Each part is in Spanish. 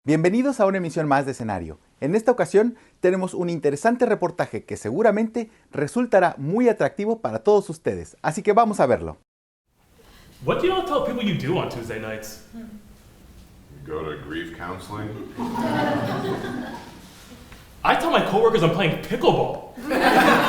Bienvenidos a una emisión más de Escenario. En esta ocasión tenemos un interesante reportaje que seguramente resultará muy atractivo para todos ustedes, así que vamos a verlo. What do you all tell people you do on Tuesday nights? Go to grief counseling? I tell my coworkers I'm playing pickleball.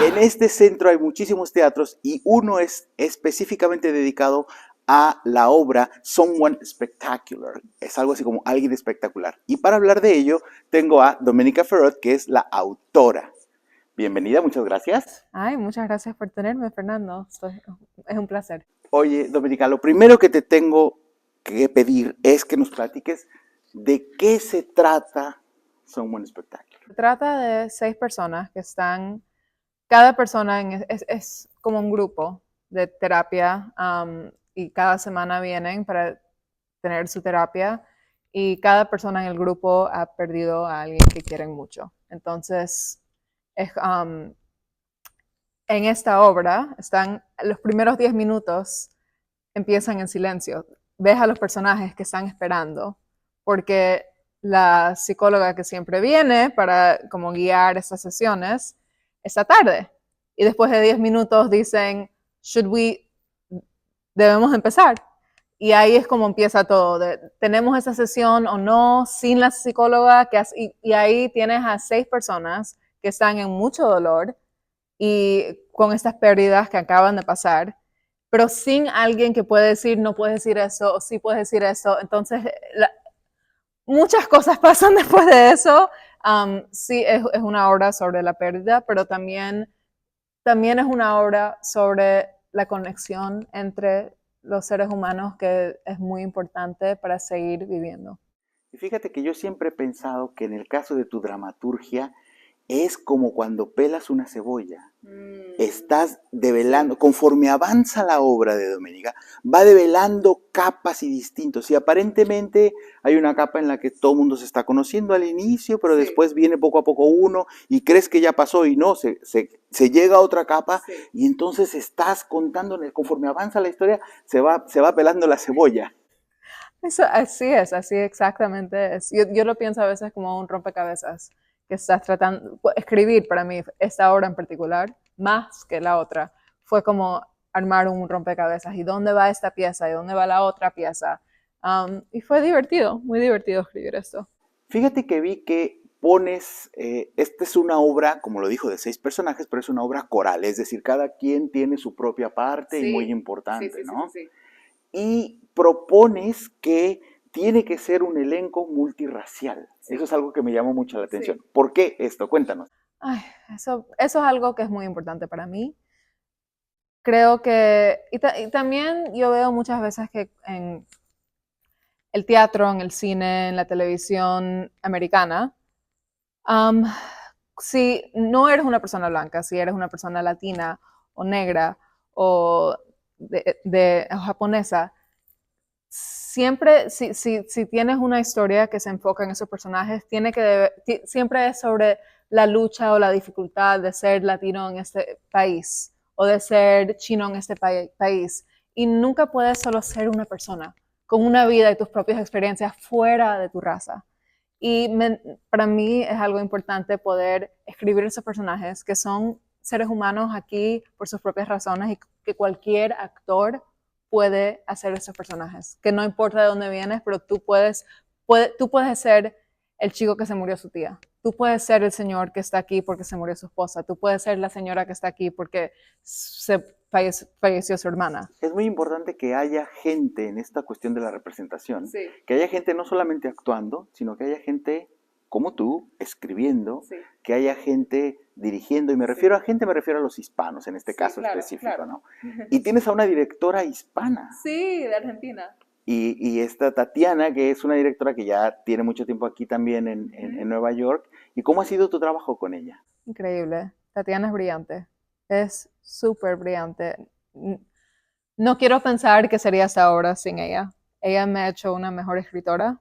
En este centro hay muchísimos teatros y uno es específicamente dedicado a la obra Someone Spectacular. Es algo así como alguien espectacular. Y para hablar de ello, tengo a Domenica Ferrot, que es la autora. Bienvenida, muchas gracias. Ay, muchas gracias por tenerme, Fernando. Es un placer. Oye, Domenica, lo primero que te tengo que pedir es que nos platiques de qué se trata Someone Spectacular. Se trata de 6 personas que están, cada persona es como un grupo de terapia y cada semana vienen para tener su terapia y cada persona en el grupo ha perdido a alguien que quieren mucho. Entonces, en esta obra están los primeros 10 minutos empiezan en silencio. Ves a los personajes que están esperando, porque la psicóloga que siempre viene para como guiar estas sesiones está tarde. Y después de 10 minutos dicen, debemos empezar. Y ahí es como empieza todo. ¿Tenemos esa sesión o no sin la psicóloga? Y ahí tienes a 6 personas que están en mucho dolor y con estas pérdidas que acaban de pasar, pero sin alguien que puede decir, no puedes decir eso, o sí puedes decir eso. Entonces, muchas cosas pasan después de eso. Sí, es una obra sobre la pérdida, pero también es una obra sobre la conexión entre los seres humanos, que es muy importante para seguir viviendo. Y fíjate que yo siempre he pensado que en el caso de tu dramaturgia es como cuando pelas una cebolla. Estás develando, conforme avanza la obra de Domenica, va develando capas y distintos. Y aparentemente hay una capa en la que todo el mundo se está conociendo al inicio, pero después viene poco a poco uno y crees que ya pasó y no, se llega a otra capa y entonces estás contando, conforme avanza la historia, se va pelando la cebolla. Eso, así exactamente es. Yo lo pienso a veces como un rompecabezas que estás tratando, escribir para mí, esta obra en particular, más que la otra, fue como armar un rompecabezas. ¿Y dónde va esta pieza? ¿Y dónde va la otra pieza? Y fue divertido, muy divertido escribir esto. Fíjate que vi que pones, esta es una obra, como lo dijo, de 6 personajes, pero es una obra coral, es decir, cada quien tiene su propia parte y muy importante, ¿no? Sí. Y propones que tiene que ser un elenco multirracial. Eso es algo que me llamó mucho la atención. ¿Por qué esto? Cuéntanos. Ay, eso es algo que es muy importante para mí. Creo que, y también yo veo muchas veces que en el teatro, en el cine, en la televisión americana, si no eres una persona blanca, si eres una persona latina o negra o o japonesa, siempre, si tienes una historia que se enfoca en esos personajes, siempre es sobre la lucha o la dificultad de ser latino en este país o de ser chino en este país. Y nunca puedes solo ser una persona con una vida y tus propias experiencias fuera de tu raza. Y para mí es algo importante poder escribir esos personajes que son seres humanos aquí por sus propias razones y que cualquier actor puede hacer esos personajes. Que no importa de dónde vienes, pero tú puedes ser el chico que se murió su tía. Tú puedes ser el señor que está aquí porque se murió su esposa. Tú puedes ser la señora que está aquí porque falleció su hermana. Es muy importante que haya gente en esta cuestión de la representación, que haya gente no solamente actuando, sino que haya gente como tú, escribiendo, que haya gente dirigiendo, y me refiero a gente, me refiero a los hispanos en este caso específico, ¿no? Y tienes a una directora hispana. Sí, de Argentina. Y esta Tatiana, que es una directora que ya tiene mucho tiempo aquí también en Nueva York. ¿Y cómo ha sido tu trabajo con ella? Increíble. Tatiana es brillante. Es súper brillante. No quiero pensar que sería esta obra sin ella. Ella me ha hecho una mejor escritora.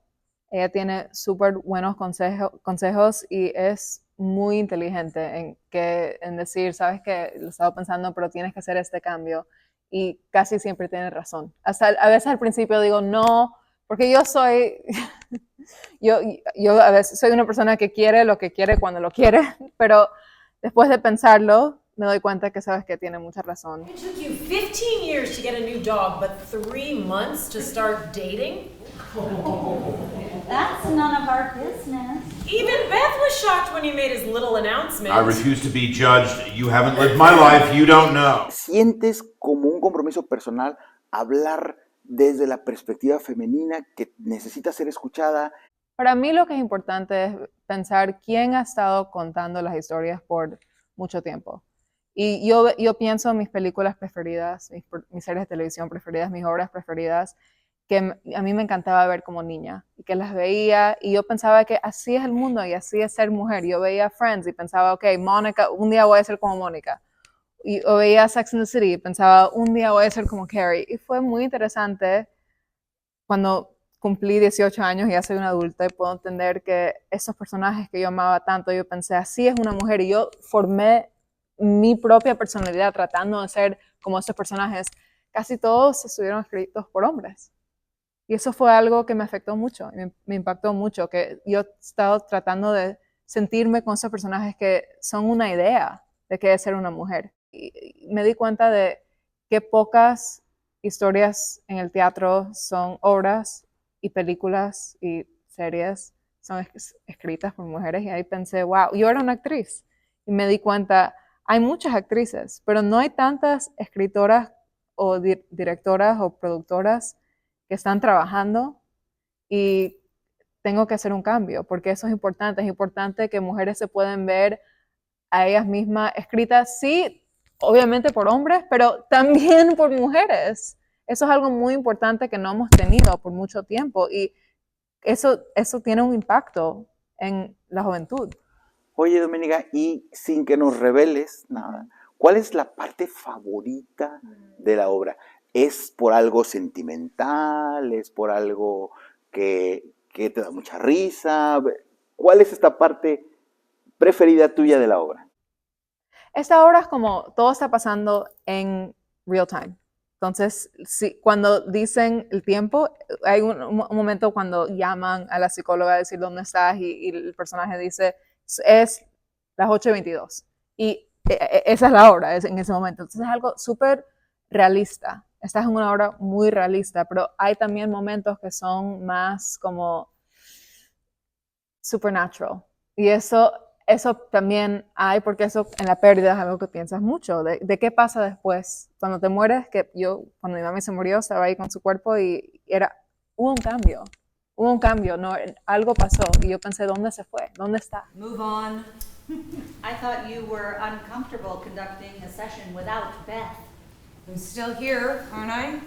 Ella tiene súper buenos consejos y es muy inteligente en decir, sabes que lo estaba pensando, pero tienes que hacer este cambio. Y casi siempre tiene razón. A veces al principio digo no, porque yo soy yo a veces soy una persona que quiere lo que quiere cuando lo quiere, pero después de pensarlo, me doy cuenta que sabes que tiene mucha razón. It took you 15 years to get a new dog, but 3 months to start dating? That's none of our business. Even Beth was shocked when you made his little announcement. I refuse to be judged. You haven't lived my life. You don't know. ¿Sientes como un compromiso personal hablar desde la perspectiva femenina que necesita ser escuchada? Para mí lo que es importante es pensar quién ha estado contando las historias por mucho tiempo. Y yo pienso en mis películas preferidas, mis series de televisión preferidas, mis obras preferidas, que a mí me encantaba ver como niña y que las veía y yo pensaba que así es el mundo y así es ser mujer. Yo veía Friends y pensaba, ok, Mónica, un día voy a ser como Mónica. O veía Sex and the City y pensaba, un día voy a ser como Carrie. Y fue muy interesante cuando cumplí 18 años y ya soy una adulta y puedo entender que esos personajes que yo amaba tanto, yo pensé, así es una mujer y yo formé mi propia personalidad tratando de ser como esos personajes. Casi todos estuvieron escritos por hombres. Y eso fue algo que me afectó mucho, me impactó mucho, que yo he estado tratando de sentirme con esos personajes que son una idea de qué es ser una mujer. Y me di cuenta de qué pocas historias en el teatro son obras y películas y series son escritas por mujeres. Y ahí pensé, wow, yo era una actriz. Y me di cuenta, hay muchas actrices, pero no hay tantas escritoras o directoras o productoras que están trabajando y tengo que hacer un cambio, porque eso es importante que mujeres se pueden ver a ellas mismas escritas, sí, obviamente por hombres, pero también por mujeres. Eso es algo muy importante que no hemos tenido por mucho tiempo y eso tiene un impacto en la juventud. Oye, Doménica, y sin que nos reveles nada, ¿cuál es la parte favorita de la obra? ¿Es por algo sentimental? ¿Es por algo que te da mucha risa? ¿Cuál es esta parte preferida tuya de la obra? Esta obra es como todo está pasando en real time. Entonces, cuando dicen el tiempo, hay un momento cuando llaman a la psicóloga a decir dónde estás y el personaje dice, es las 8:22. Y esa es la obra en ese momento. Entonces es algo súper realista. Esta es una obra muy realista, pero hay también momentos que son más como supernatural. Y eso también hay, porque eso en la pérdida es algo que piensas mucho, de qué pasa después. Cuando te mueres, cuando mi mami se murió, estaba ahí con su cuerpo y hubo un cambio, no, algo pasó y yo pensé, ¿dónde se fue? ¿Dónde está? Move on. I thought you were uncomfortable conducting a session without Beth. I'm still here, aren't I?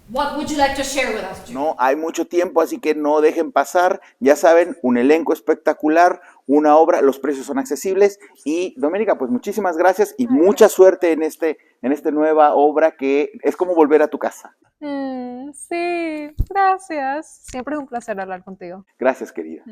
What would you like to share with us, Jude? No, hay mucho tiempo, así que no dejen pasar. Ya saben, un elenco espectacular, una obra, los precios son accesibles. Y Doménica, pues muchísimas gracias y mucha suerte en esta nueva obra que es como volver a tu casa. Sí, gracias. Siempre es un placer hablar contigo. Gracias, querida.